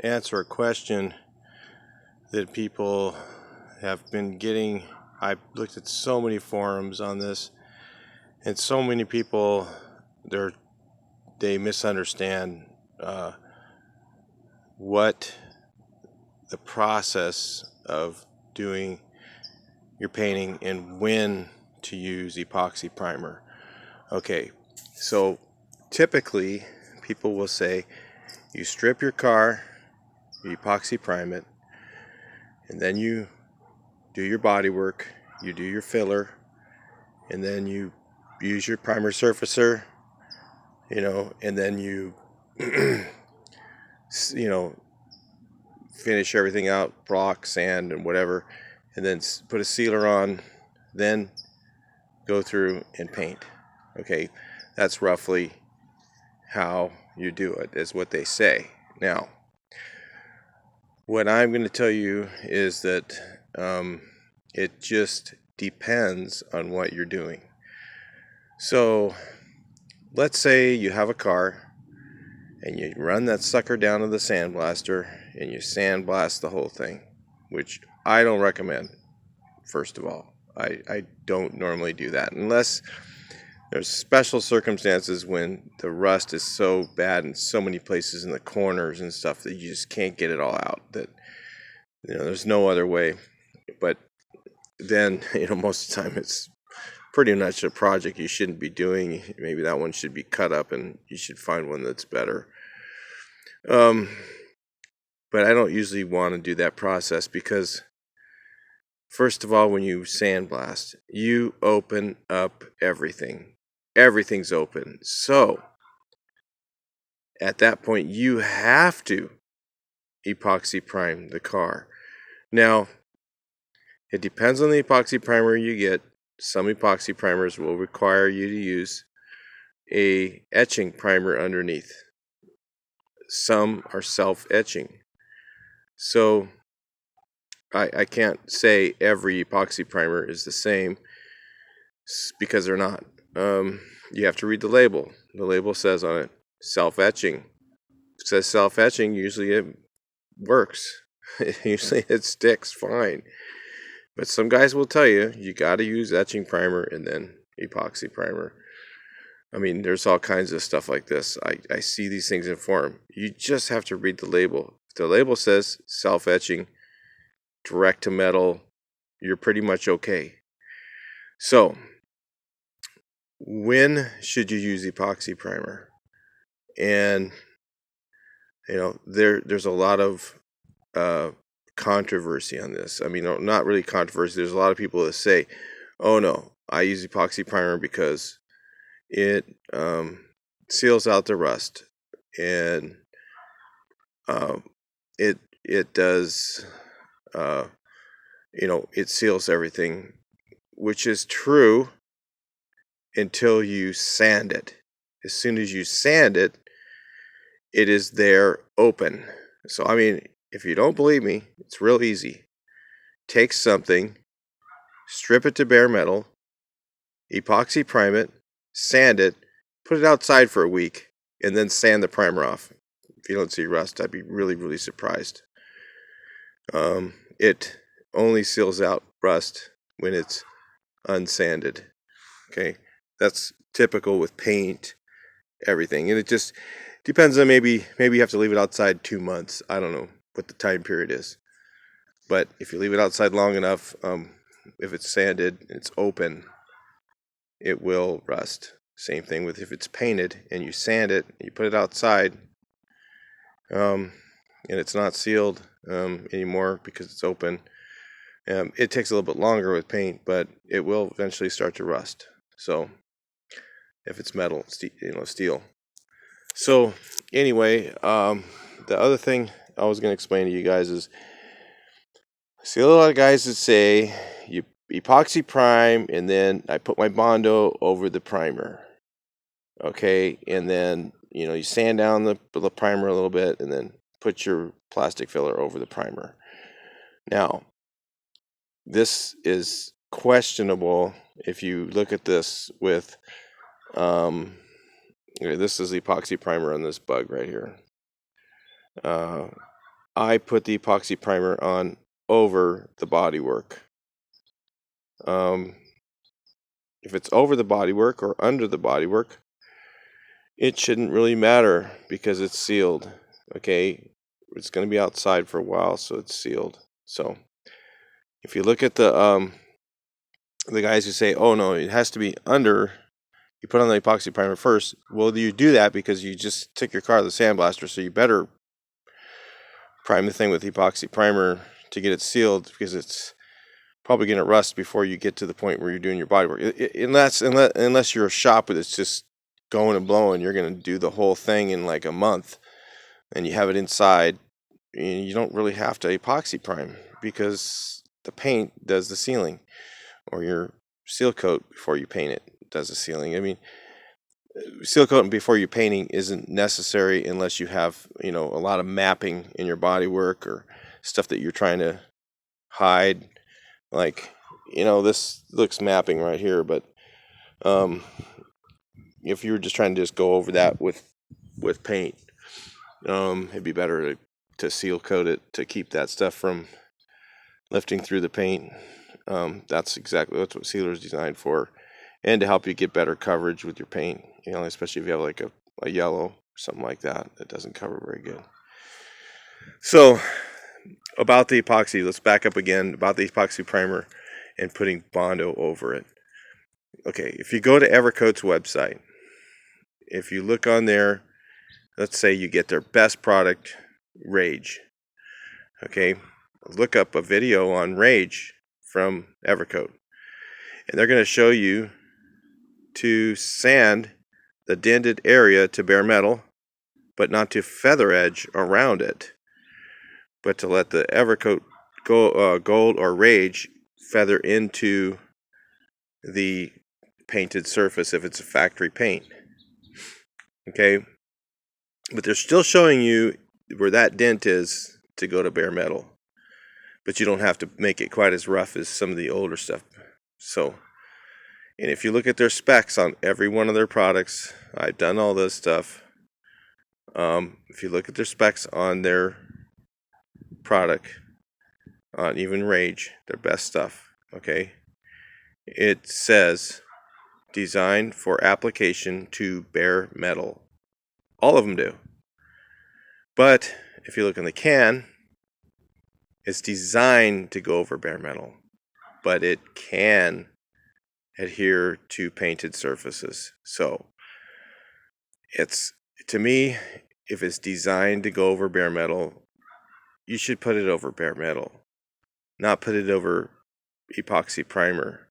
answer a question that people have been getting. I've looked at so many forums on this, and so many people they misunderstand what the process of doing your painting and when to use epoxy primer. Okay, so typically people will say you strip your car, you epoxy prime it, and then you do your body work, you do your filler, and then you use your primer surfacer, and then you finish everything out, block, sand, and whatever, and then put a sealer on, then go through and paint. Okay, that's roughly how you do it, is what they say. Now, what I'm going to tell you is that it just depends on what you're doing. So, let's say you have a car and you run that sucker down to the sandblaster and you sandblast the whole thing, which I don't recommend. First of all, I don't normally do that unless there's special circumstances when the rust is so bad in so many places in the corners and stuff that you just can't get it all out, that there's no other way. But then most of the time it's pretty much a project you shouldn't be doing. Maybe that one should be cut up and you should find one that's better. But I don't usually want to do that process because, first of all, when you sandblast, you open up everything. Everything's open. So, at that point, you have to epoxy prime the car. Now, it depends on the epoxy primer you get. Some epoxy primers will require you to use a etching primer underneath. Some are self-etching. So I can't say every epoxy primer is the same because they're not. You have to read the label. The label says on it, self-etching. It says self-etching, usually it works. Usually it sticks fine. But some guys will tell you, you got to use etching primer and then epoxy primer. I mean, there's all kinds of stuff like this. I see these things in forum. You just have to read the label. If the label says self-etching, direct to metal, you're pretty much okay. So, when should you use epoxy primer? And, there's a lot of controversy on this. I mean, not really controversy. There's a lot of people that say, oh no, I use epoxy primer because it seals out the rust, and it does, it seals everything, which is true until you sand it. As soon as you sand it, it is there open. So, I mean, if you don't believe me, it's real easy. Take something, strip it to bare metal, epoxy prime it, sand it, put it outside for a week, and then sand the primer off. If you don't see rust, I'd be really, really surprised. It only seals out rust when it's unsanded. Okay, that's typical with paint, everything, and it just depends on maybe you have to leave it outside 2 months. I don't know what the time period is, but if you leave it outside long enough, if it's sanded, it's open, it will rust. Same thing with if it's painted and you sand it, you put it outside, and it's not sealed anymore because it's open. It takes a little bit longer with paint, but it will eventually start to rust. So, if it's metal, steel. So, anyway, the other thing I was going to explain to you guys is, I see a lot of guys that say you epoxy prime and then I put my Bondo over the primer. Okay, and then you sand down the primer a little bit and then put your plastic filler over the primer. Now, this is questionable if you look at this with this is the epoxy primer on this bug right here. I put the epoxy primer on over the bodywork. If it's over the bodywork or under the bodywork, it shouldn't really matter because it's sealed. Okay, it's going to be outside for a while, so it's sealed. So if you look at the guys who say, "Oh no, it has to be under," you put on the epoxy primer first. Well, you do that because you just took your car to the sandblaster, so you better prime the thing with epoxy primer to get it sealed, because it's probably going to rust before you get to the point where you're doing your bodywork. Unless you're a shop that's just going and blowing, you're going to do the whole thing in like a month, and you have it inside. You don't really have to epoxy prime because the paint does the sealing, or your seal coat before you paint it does the sealing. I mean, seal coating before you painting isn't necessary unless you have, a lot of mapping in your bodywork or stuff that you're trying to hide. Like, this looks mapping right here, but if you were just trying to just go over that with paint, it'd be better to seal coat it to keep that stuff from lifting through the paint. That's what sealer is designed for, and to help you get better coverage with your paint. Especially if you have like a yellow or something like that doesn't cover very good. So about the epoxy, let's back up again about the epoxy primer and putting Bondo over it. Okay, if you go to Evercoat's website, if you look on there, let's say you get their best product, Rage. Okay, look up a video on Rage from Evercoat, and they're going to show you to sand the dented area to bare metal, but not to feather edge around it, but to let the Evercoat Gold or Rage feather into the painted surface if it's a factory paint. Okay, but they're still showing you where that dent is to go to bare metal, but you don't have to make it quite as rough as some of the older stuff. So, and if you look at their specs on every one of their products, I've done all this stuff. If you look at their specs on their product, on even Rage, their best stuff, okay, it says designed for application to bare metal. All of them do. But if you look in the can, it's designed to go over bare metal, but it can adhere to painted surfaces. So it's, to me, if it's designed to go over bare metal, you should put it over bare metal, not put it over epoxy primer,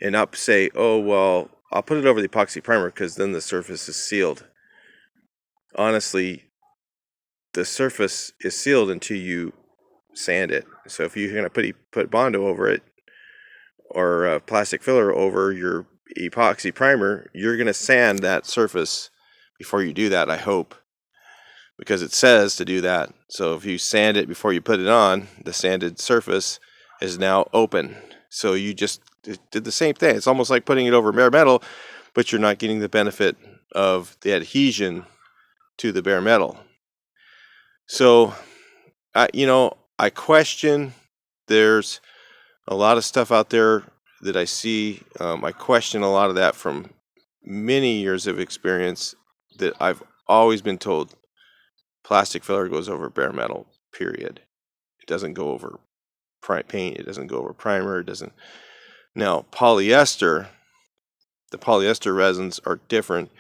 and not say, oh, well, I'll put it over the epoxy primer because then the surface is sealed. Honestly, the surface is sealed until you sand it. So if you're going to put Bondo over it, or plastic filler over your epoxy primer, you're going to sand that surface before you do that, I hope, because it says to do that. So if you sand it before you put it on, the sanded surface is now open. So you just did the same thing. It's almost like putting it over bare metal, but you're not getting the benefit of the adhesion to the bare metal. So, I question, there's a lot of stuff out there that I see. I question a lot of that from many years of experience, that I've always been told plastic filler goes over bare metal, period. It doesn't go over paint. It doesn't go over primer. It doesn't. Now, the polyester resins are different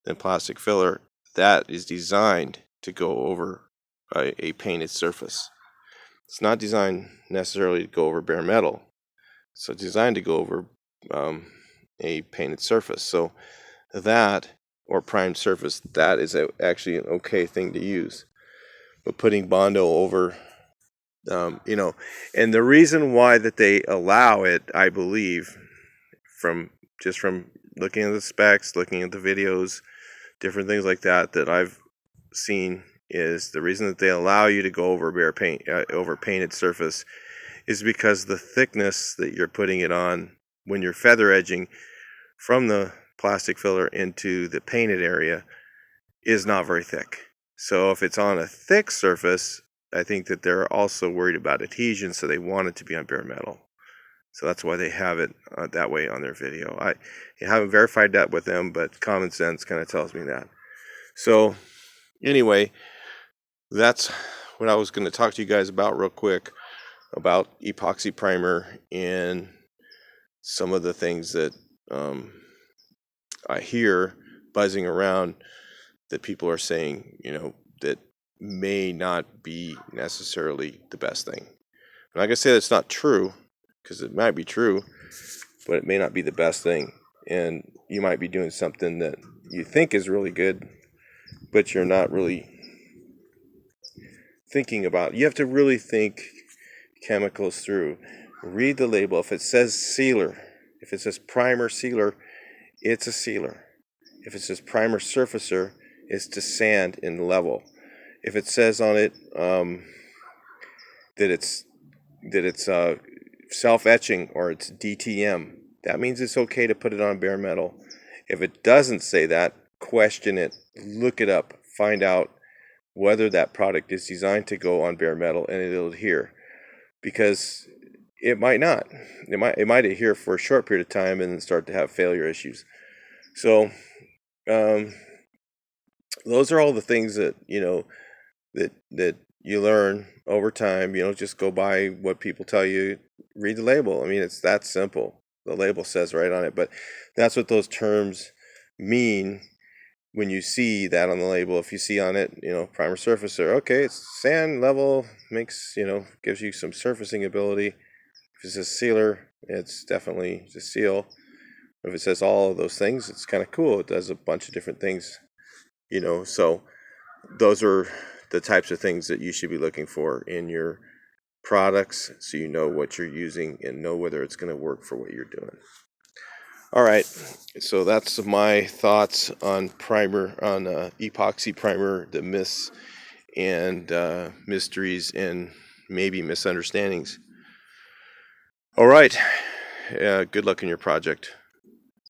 than plastic filler. That is designed to go over a painted surface. It's not designed necessarily to go over bare metal. So it's designed to go over a painted surface. So that, or primed surface, that is actually an okay thing to use. But putting Bondo over, and the reason why that they allow it, I believe, from looking at the specs, looking at the videos, different things like that I've seen, is the reason that they allow you to go over over painted surface is because the thickness that you're putting it on when you're feather edging from the plastic filler into the painted area is not very thick. So if it's on a thick surface, I think that they're also worried about adhesion, so they want it to be on bare metal. So that's why they have it that way on their video. I haven't verified that with them, but common sense kind of tells me that. So anyway, that's what I was going to talk to you guys about real quick, about epoxy primer and some of the things that I hear buzzing around that people are saying, that may not be necessarily the best thing. I'm not going to say that's not true, because it might be true, but it may not be the best thing. And you might be doing something that you think is really good, but you're not really thinking about. You have to really think chemicals through. Read the label. If it says sealer, if it says primer sealer, it's a sealer. If it says primer surfacer, it's to sand and level. If it says on it that it's self-etching or it's DTM, that means it's okay to put it on bare metal. If it doesn't say that, question it, look it up, find out whether that product is designed to go on bare metal and it'll adhere, because it might not. It might adhere for a short period of time and then start to have failure issues. So those are all the things that that you learn over time. Just go by what people tell you. Read the label. I mean, it's that simple. The label says right on it. But that's what those terms mean when you see that on the label. If you see on it, primer surfacer, okay, it's sand level, makes, gives you some surfacing ability. If it says sealer, it's definitely to seal. If it says all of those things, it's kind of cool. It does a bunch of different things, so those are the types of things that you should be looking for in your products, so you know what you're using and know whether it's going to work for what you're doing. All right, so that's my thoughts on epoxy primer, the myths and mysteries and maybe misunderstandings. All right, good luck in your project.